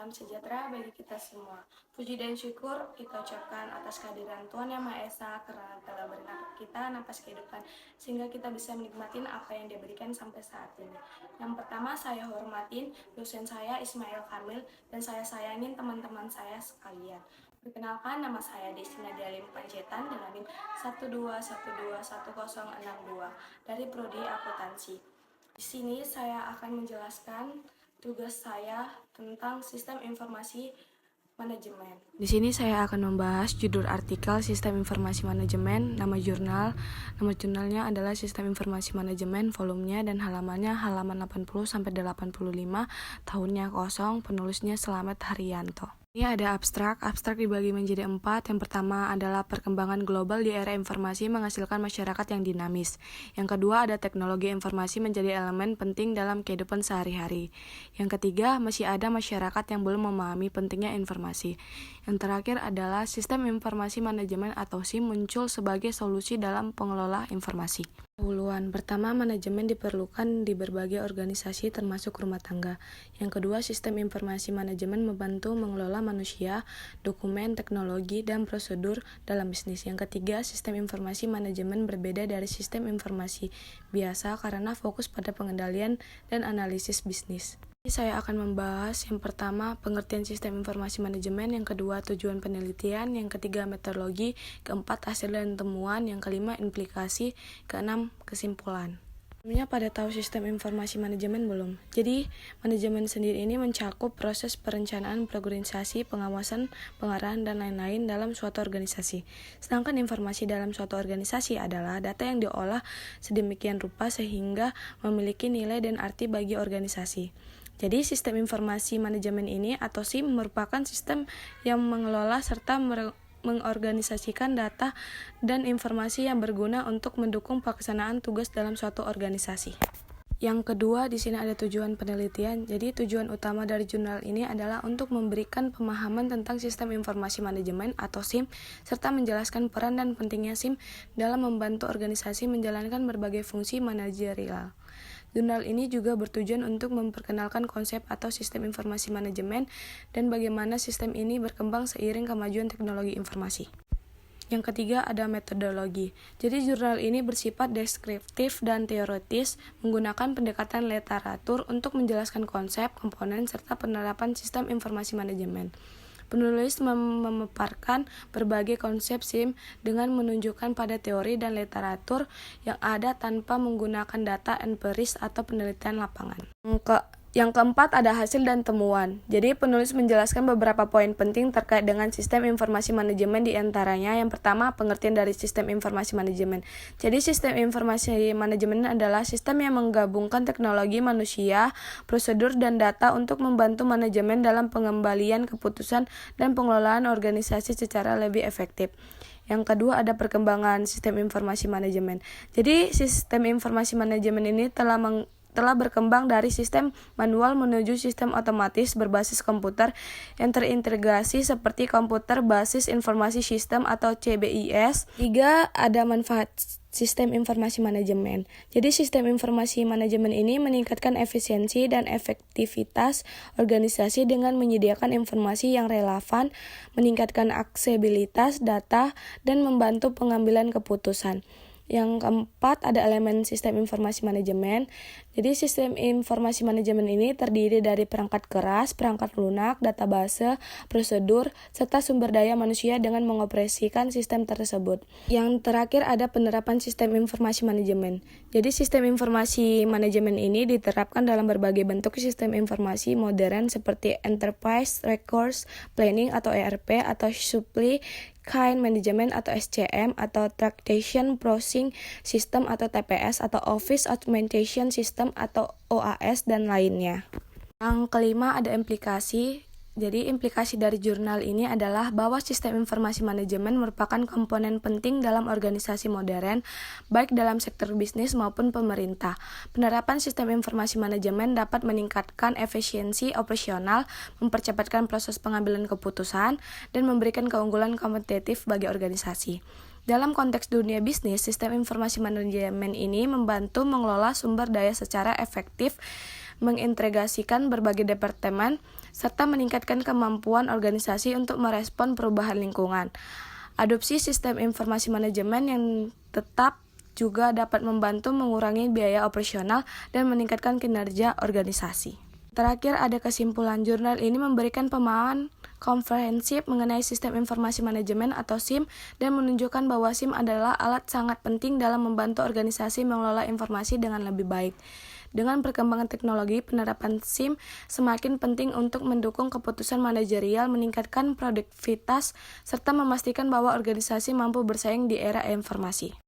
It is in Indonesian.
salam sejahtera bagi kita semua. Puji dan syukur kita ucapkan atas kehadiran Tuhan Yang Maha Esa karena telah beri kita napas kehidupan sehingga kita bisa menikmati apa yang diberikan sampai saat ini. Yang pertama saya hormatin dosen saya Ismail Kamil dan saya sayangin teman-teman saya sekalian. Perkenalkan, nama saya Desi Nadia Lim Panjaitan dengan NIM 121211062 dari Prodi Akuntansi. Di sini saya akan menjelaskan tugas saya tentang sistem informasi manajemen. Di sini saya akan membahas judul artikel Sistem Informasi Manajemen, nama jurnalnya adalah Sistem Informasi Manajemen, volumenya dan halamannya halaman 80 sampai 85, tahunnya kosong, penulisnya Slamet Haryanto. Ini ada abstrak dibagi menjadi 4. Yang pertama adalah perkembangan global di era informasi menghasilkan masyarakat yang dinamis. Yang kedua ada teknologi informasi menjadi elemen penting dalam kehidupan sehari-hari. Yang ketiga masih ada masyarakat yang belum memahami pentingnya informasi. Yang terakhir adalah sistem informasi manajemen atau SIM muncul sebagai solusi dalam pengelola informasi. Pendahuluan. Pertama, manajemen diperlukan di berbagai organisasi termasuk rumah tangga. Yang kedua, sistem informasi manajemen membantu mengelola manusia, dokumen, teknologi, dan prosedur dalam bisnis. Yang ketiga, sistem informasi manajemen berbeda dari sistem informasi biasa karena fokus pada pengendalian dan analisis bisnis. Saya akan membahas yang pertama pengertian sistem informasi manajemen, yang kedua tujuan penelitian, yang ketiga metodologi, keempat hasil dan temuan, yang kelima implikasi, keenam kesimpulan. Sebelumnya pada tahu sistem informasi manajemen belum? Jadi manajemen sendiri ini mencakup proses perencanaan berorganisasi, pengawasan, pengarahan, dan lain-lain dalam suatu organisasi. Sedangkan informasi dalam suatu organisasi adalah data yang diolah sedemikian rupa sehingga memiliki nilai dan arti bagi organisasi. Jadi sistem informasi manajemen ini atau SIM merupakan sistem yang mengelola serta mengorganisasikan data dan informasi yang berguna untuk mendukung pelaksanaan tugas dalam suatu organisasi. Yang kedua, di sini ada tujuan penelitian. Jadi tujuan utama dari jurnal ini adalah untuk memberikan pemahaman tentang sistem informasi manajemen atau SIM serta menjelaskan peran dan pentingnya SIM dalam membantu organisasi menjalankan berbagai fungsi manajerial. Jurnal ini juga bertujuan untuk memperkenalkan konsep atau sistem informasi manajemen dan bagaimana sistem ini berkembang seiring kemajuan teknologi informasi. Yang ketiga ada metodologi. Jadi jurnal ini bersifat deskriptif dan teoritis, menggunakan pendekatan literatur untuk menjelaskan konsep, komponen, serta penerapan sistem informasi manajemen. Penulis memaparkan berbagai konsep SIM dengan menunjukkan pada teori dan literatur yang ada tanpa menggunakan data empiris atau penelitian lapangan. Yang keempat ada hasil dan temuan. Jadi penulis menjelaskan beberapa poin penting terkait dengan sistem informasi manajemen, di antaranya yang pertama pengertian dari sistem informasi manajemen. Jadi sistem informasi manajemen adalah sistem yang menggabungkan teknologi manusia, prosedur dan data untuk membantu manajemen dalam pengembalian keputusan dan pengelolaan organisasi secara lebih efektif. Yang kedua ada perkembangan sistem informasi manajemen. Jadi sistem informasi manajemen ini telah berkembang dari sistem manual menuju sistem otomatis berbasis komputer yang terintegrasi seperti komputer basis informasi sistem atau CBIS. Tiga, ada manfaat sistem informasi manajemen. Jadi sistem informasi manajemen ini meningkatkan efisiensi dan efektivitas organisasi dengan menyediakan informasi yang relevan, meningkatkan aksesibilitas data, dan membantu pengambilan keputusan. Yang keempat ada elemen sistem informasi manajemen. Jadi sistem informasi manajemen ini terdiri dari perangkat keras, perangkat lunak, database, prosedur, serta sumber daya manusia dengan mengoperasikan sistem tersebut. Yang terakhir ada penerapan sistem informasi manajemen. Jadi sistem informasi manajemen ini diterapkan dalam berbagai bentuk sistem informasi modern seperti Enterprise Resource Planning atau ERP atau Supply Chain Management atau SCM atau Transaction Processing System atau TPS atau Office Automation System atau OAS dan lainnya. Yang kelima ada implikasi. Jadi implikasi dari jurnal ini adalah bahwa sistem informasi manajemen merupakan komponen penting dalam organisasi modern, baik dalam sektor bisnis maupun pemerintah. Penerapan sistem informasi manajemen dapat meningkatkan efisiensi operasional, mempercepatkan proses pengambilan keputusan, dan memberikan keunggulan kompetitif bagi organisasi. Dalam konteks dunia bisnis, sistem informasi manajemen ini membantu mengelola sumber daya secara efektif, mengintegrasikan berbagai departemen, serta meningkatkan kemampuan organisasi untuk merespon perubahan lingkungan. Adopsi sistem informasi manajemen yang tetap juga dapat membantu mengurangi biaya operasional dan meningkatkan kinerja organisasi. Terakhir, ada kesimpulan. Jurnal ini memberikan pemahaman komprehensif mengenai sistem informasi manajemen atau SIM dan menunjukkan bahwa SIM adalah alat sangat penting dalam membantu organisasi mengelola informasi dengan lebih baik. Dengan perkembangan teknologi, penerapan SIM semakin penting untuk mendukung keputusan manajerial, meningkatkan produktivitas, serta memastikan bahwa organisasi mampu bersaing di era informasi.